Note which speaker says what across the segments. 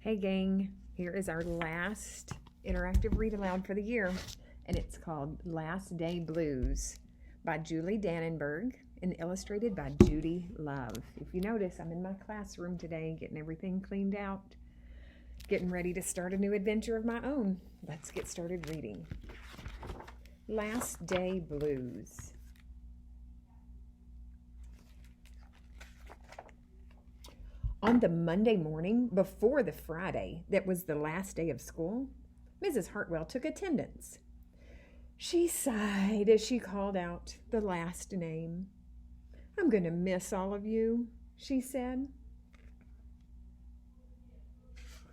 Speaker 1: Hey gang, here is our last interactive read aloud for the year, and it's called Last Day Blues by Julie Danneberg and illustrated by Judy Love. If you notice, I'm in my classroom today getting everything cleaned out, getting ready to start a new adventure of my own. Let's get started reading. Last Day Blues. On the Monday morning before the Friday that was the last day of school, Mrs. Hartwell took attendance. She sighed as she called out the last name. "I'm going to miss all of you," she said.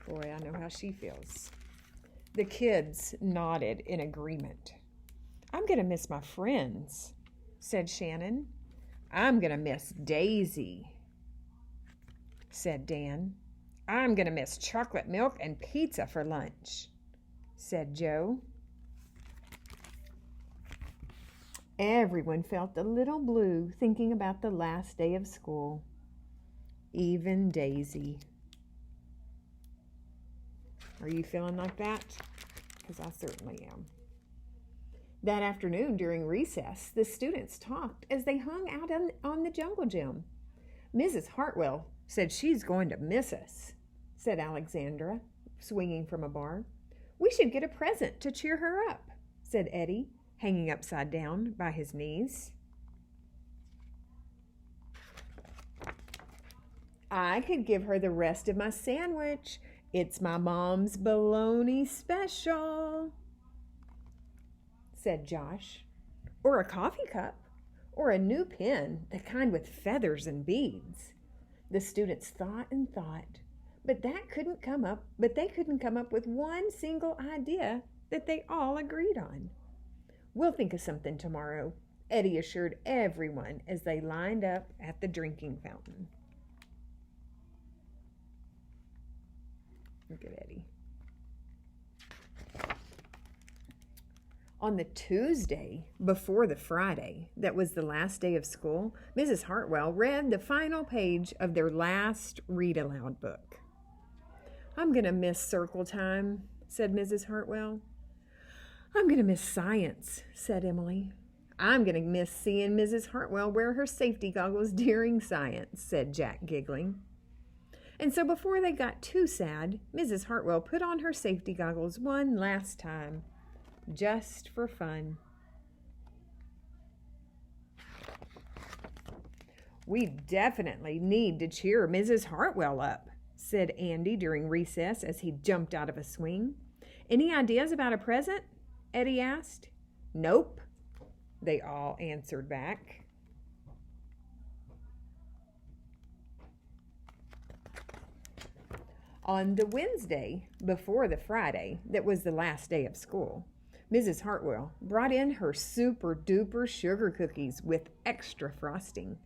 Speaker 1: Boy, I know how she feels. The kids nodded in agreement. "I'm going to miss my friends," said Shannon. "I'm going to miss Daisy," said Dan. "I'm going to miss chocolate milk and pizza for lunch," said Joe. Everyone felt a little blue thinking about the last day of school. Even Daisy. Are you feeling like that? Because I certainly am. That afternoon during recess, the students talked as they hung out on the jungle gym. "Mrs. Hartwell said she's going to miss us," said Alexandra, swinging from a bar. "We should get a present to cheer her up," said Eddie, hanging upside down by his knees. "I could give her the rest of my sandwich. It's my mom's bologna special," said Josh. "Or a coffee cup, or a new pen, the kind with feathers and beads." The students thought and thought, but they couldn't come up with one single idea that they all agreed on. "We'll think of something tomorrow," Eddie assured everyone as they lined up at the drinking fountain. Look at Eddie. On the Tuesday before the Friday that was the last day of school, Mrs. Hartwell read the final page of their last read-aloud book. "I'm going to miss circle time," said Mrs. Hartwell. "I'm going to miss science," said Emily. "I'm going to miss seeing Mrs. Hartwell wear her safety goggles during science," said Jack, giggling. And so before they got too sad, Mrs. Hartwell put on her safety goggles one last time, just for fun. "We definitely need to cheer Mrs. Hartwell up," said Andy during recess as he jumped out of a swing. "Any ideas about a present?" Eddie asked. "Nope," they all answered back. On the Wednesday before the Friday that was the last day of school, Mrs. Hartwell brought in her super-duper sugar cookies with extra frosting.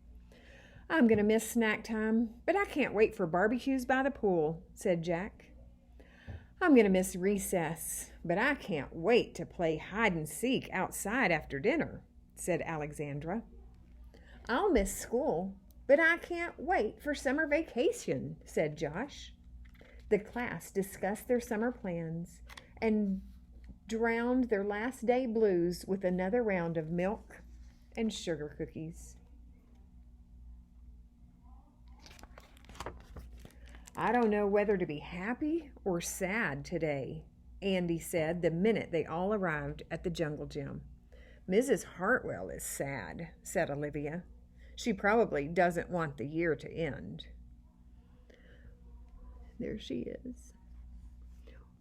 Speaker 1: "I'm going to miss snack time, but I can't wait for barbecues by the pool," said Jack. "I'm going to miss recess, but I can't wait to play hide and seek outside after dinner," said Alexandra. "I'll miss school, but I can't wait for summer vacation," said Josh. The class discussed their summer plans and drowned their last day blues with another round of milk and sugar cookies. "I don't know whether to be happy or sad today," Andy said the minute they all arrived at the jungle gym. "Mrs. Hartwell is sad," said Olivia. "She probably doesn't want the year to end." There she is.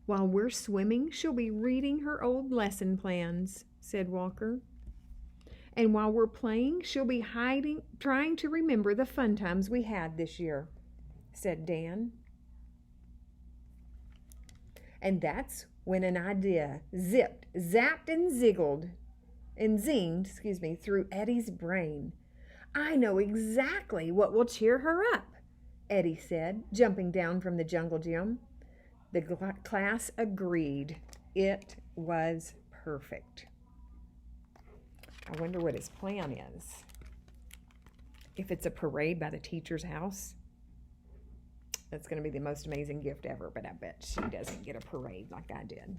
Speaker 1: "While we're swimming, she'll be reading her old lesson plans," said Walker. "And while we're playing, she'll be trying to remember the fun times we had this year," said Dan. And that's when an idea zipped, zapped, and zinged through Eddie's brain. "I know exactly what will cheer her up," Eddie said, jumping down from the jungle gym. The class agreed. It was perfect. I wonder what his plan is. If it's a parade by the teacher's house, That's going to be the most amazing gift ever, but I bet she doesn't get a parade like I did.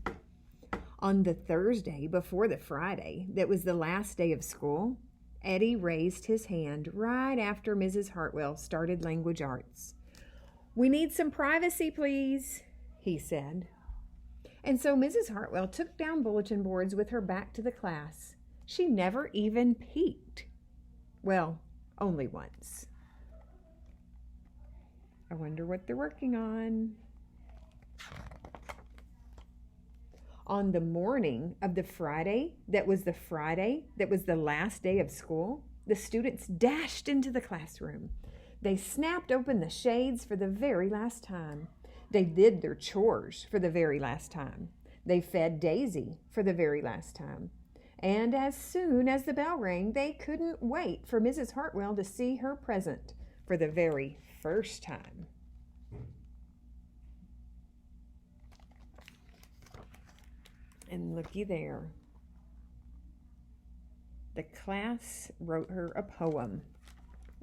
Speaker 1: On the Thursday before the Friday that was the last day of school, Eddie raised his hand right after Mrs. Hartwell started language arts. "We need some privacy, please," he said. And so Mrs. Hartwell took down bulletin boards with her back to the class. She never even peeked. Well, only once. I wonder what they're working on. On the morning of the Friday that was the last day of school, the students dashed into the classroom. They snapped open the shades for the very last time. They did their chores for the very last time. They fed Daisy for the very last time. And as soon as the bell rang, they couldn't wait for Mrs. Hartwell to see her present for the very first time. And looky there. The class wrote her a poem.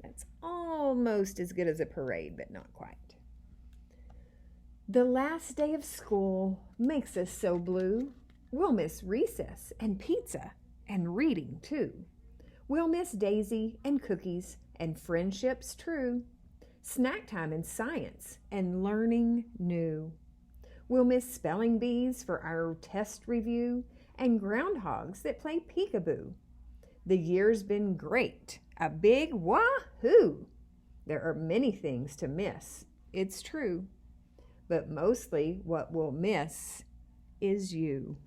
Speaker 1: That's almost as good as a parade, but not quite. "The last day of school makes us so blue. We'll miss recess and pizza and reading too. We'll miss Daisy and cookies and friendships true. Snack time and science and learning new. We'll miss spelling bees for our test review and groundhogs that play peekaboo. The year's been great, a big wahoo. There are many things to miss, it's true, but mostly what we'll miss is you."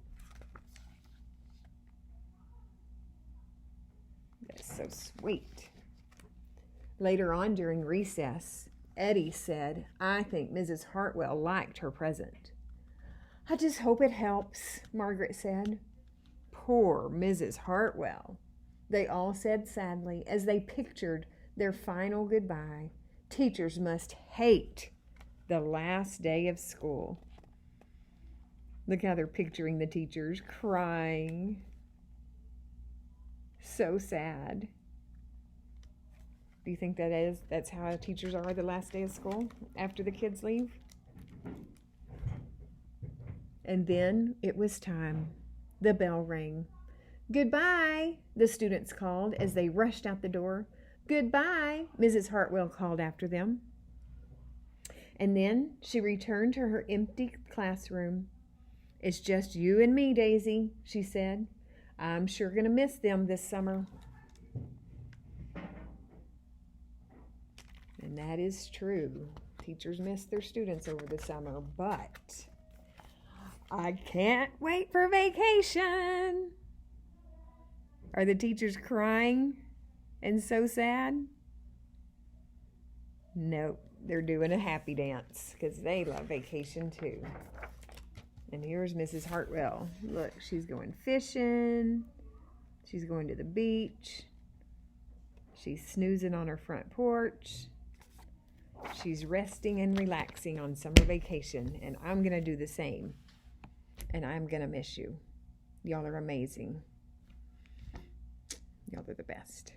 Speaker 1: That's so sweet. Later on during recess, Eddie said, "I think Mrs. Hartwell liked her present." "I just hope it helps," Margaret said. "Poor Mrs. Hartwell," they all said sadly as they pictured their final goodbye. Teachers must hate the last day of school. Look how they're picturing the teachers crying. So sad. Do you think that's how teachers are the last day of school after the kids leave? And then it was time. The bell rang. "Goodbye," the students called as they rushed out the door. "Goodbye," Mrs. Hartwell called after them. And then she returned to her empty classroom. "It's just you and me, Daisy," she said. "I'm sure going to miss them this summer." And that is true. Teachers miss their students over the summer, but I can't wait for vacation. Are the teachers crying and so sad? Nope, they're doing a happy dance because they love vacation too. And here's Mrs. Hartwell. Look, she's going fishing. She's going to the beach. She's snoozing on her front porch. She's resting and relaxing on summer vacation, and I'm going to do the same. And I'm going to miss you. Y'all are amazing. Y'all are the best.